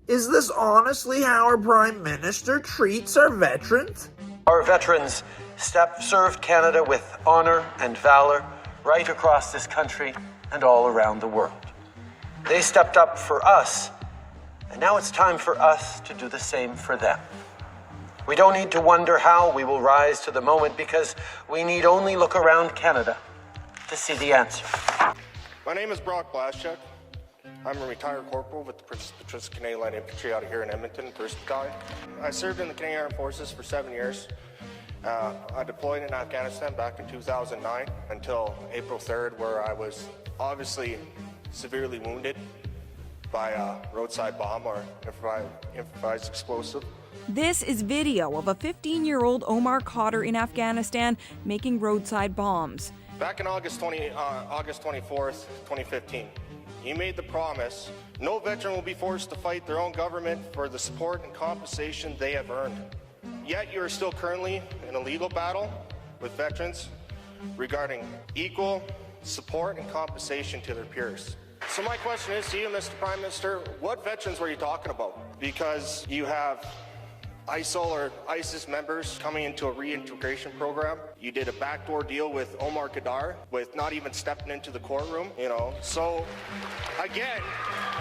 Is this honestly how our Prime Minister treats our veterans? Our veterans served Canada with honor and valor right across this country and all around the world. They stepped up for us, and now it's time for us to do the same for them. We don't need to wonder how we will rise to the moment, because we need only look around Canada to see the answer. My name is Brock Blaschuk. I'm a retired corporal with the Patricia Canadian Light Infantry out of here in Edmonton, 1st Battalion. I served in the Canadian Armed Forces for 7 years. I deployed in Afghanistan back in 2009 until April 3rd, where I was obviously severely wounded by a roadside bomb or improvised explosive. This is video of a 15-year-old Omar Khadr in Afghanistan making roadside bombs. Back in August 24th, 2015, he made the promise, no veteran will be forced to fight their own government for the support and compensation they have earned. Yet you are still currently in a legal battle with veterans regarding equal support and compensation to their peers. So my question is to you, Mr. Prime Minister, what veterans were you talking about? Because you have ISIL or ISIS members coming into a reintegration program. You did a backdoor deal with Omar Khadr with not even stepping into the courtroom, So again,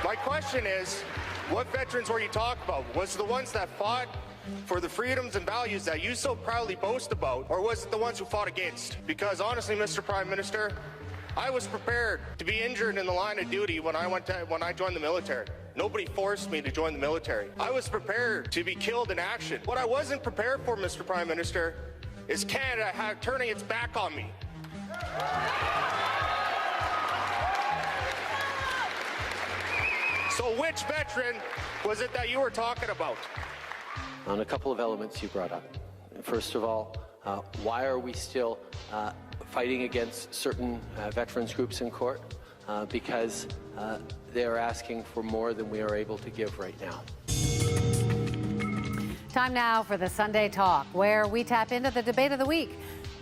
my question is, what veterans were you talking about? Was it the ones that fought for the freedoms and values that you so proudly boast about, or was it the ones who fought against? Because honestly, Mr. Prime Minister, I was prepared to be injured in the line of duty when I joined the military. Nobody forced me to join the military. I was prepared to be killed in action. What I wasn't prepared for, Mr. Prime Minister, is Canada turning its back on me. So which veteran was it that you were talking about? On a couple of elements you brought up. First of all, why are we still fighting against certain veterans groups in court? Because they're asking for more than we are able to give right now. Time now for the Sunday Talk, where we tap into the debate of the week.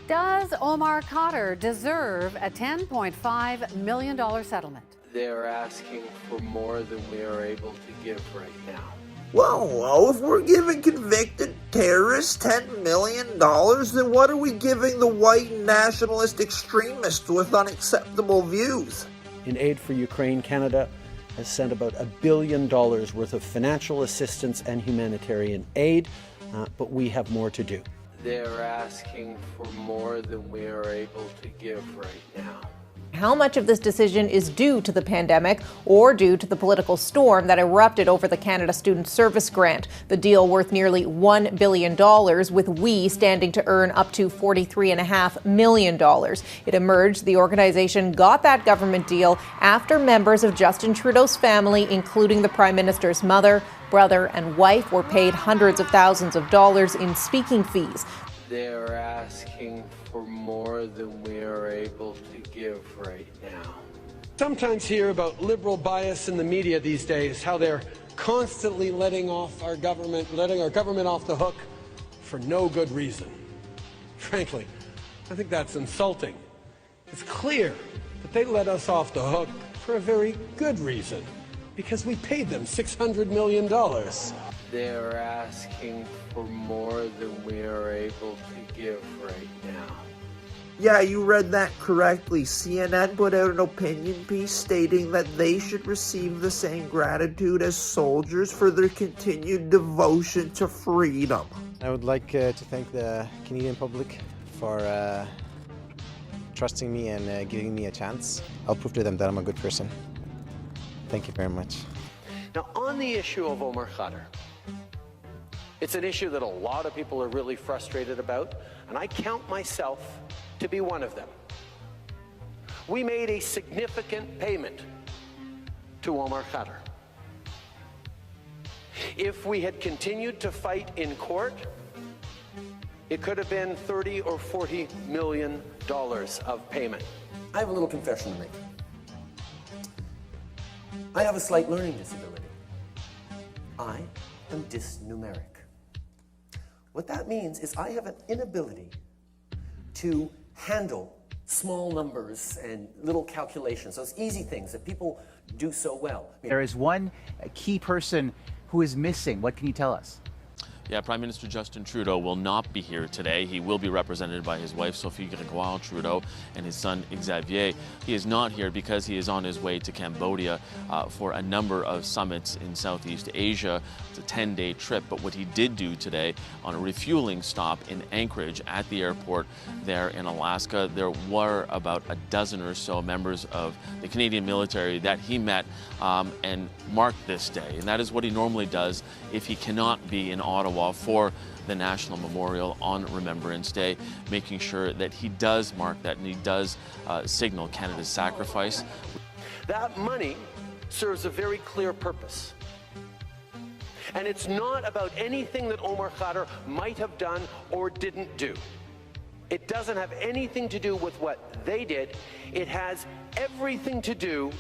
Does Omar Khadr deserve a $10.5 million settlement? They're asking for more than we are able to give right now. Well, if we're giving convicted terrorists $10 million, then what are we giving the white nationalist extremists with unacceptable views? In aid for Ukraine, Canada has sent about $1 billion worth of financial assistance and humanitarian aid, but we have more to do. They're asking for more than we are able to give right now. How much of this decision is due to the pandemic or due to the political storm that erupted over the Canada Student Service Grant, the deal worth nearly $1 billion, with we standing to earn up to $43.5 million. It emerged the organization got that government deal after members of Justin Trudeau's family, including the Prime Minister's mother, brother, and wife, were paid hundreds of thousands of dollars in speaking fees. They're asking for more than we are able to give right now. Sometimes hear about liberal bias in the media these days, how they're constantly letting our government off the hook for no good reason. Frankly, I think that's insulting. It's clear that they let us off the hook for a very good reason, because we paid them $600 million. They're asking for more than we are able to give right now. Yeah, you read that correctly. CNN put out an opinion piece stating that they should receive the same gratitude as soldiers for their continued devotion to freedom. I would like to thank the Canadian public for trusting me and giving me a chance. I'll prove to them that I'm a good person. Thank you very much. Now, on the issue of Omar Khadr, it's an issue that a lot of people are really frustrated about, and I count myself to be one of them. We made a significant payment to Omar Khadr. If we had continued to fight in court, it could have been $30 or $40 million of payment. I have a little confession to make. I have a slight learning disability. I am dysnumeric. What that means is I have an inability to handle small numbers and little calculations, those easy things that people do so well. There is one key person who is missing. What can you tell us? Yeah, Prime Minister Justin Trudeau will not be here today. He will be represented by his wife, Sophie Gregoire Trudeau, and his son, Xavier. He is not here because he is on his way to Cambodia for a number of summits in Southeast Asia. It's a 10-day trip, but what he did do today on a refueling stop in Anchorage at the airport there in Alaska, there were about a dozen or so members of the Canadian military that he met and marked this day. And that is what he normally does if he cannot be in Ottawa for the National Memorial on Remembrance Day, making sure that he does mark that and he does signal Canada's sacrifice. That money serves a very clear purpose. And it's not about anything that Omar Khadr might have done or didn't do. It doesn't have anything to do with what they did. It has everything to do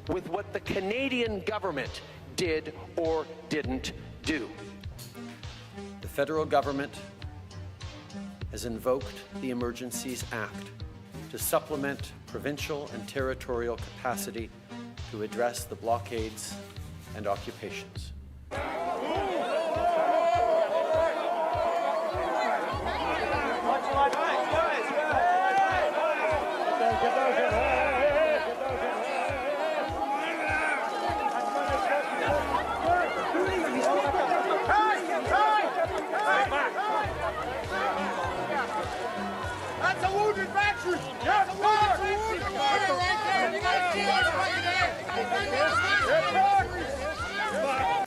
with what the Canadian government did or didn't do. The federal government has invoked the Emergencies Act to supplement provincial and territorial capacity to address the blockades and occupations.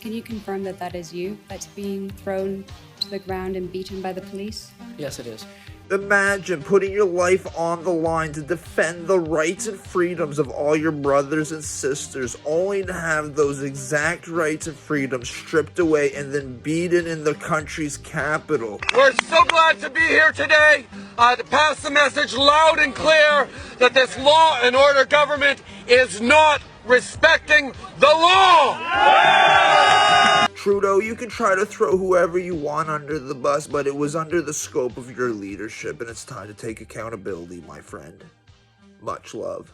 Can you confirm that that is you that's being thrown to the ground and beaten by the police? Yes, it is. Imagine putting your life on the line to defend the rights and freedoms of all your brothers and sisters, only to have those exact rights and freedoms stripped away and then beaten in the country's capital. We're so glad to be here today to pass the message loud and clear that this law and order government is not respecting the law. Trudeau, you can try to throw whoever you want under the bus, but it was under the scope of your leadership, and it's time to take accountability, my friend. Much love.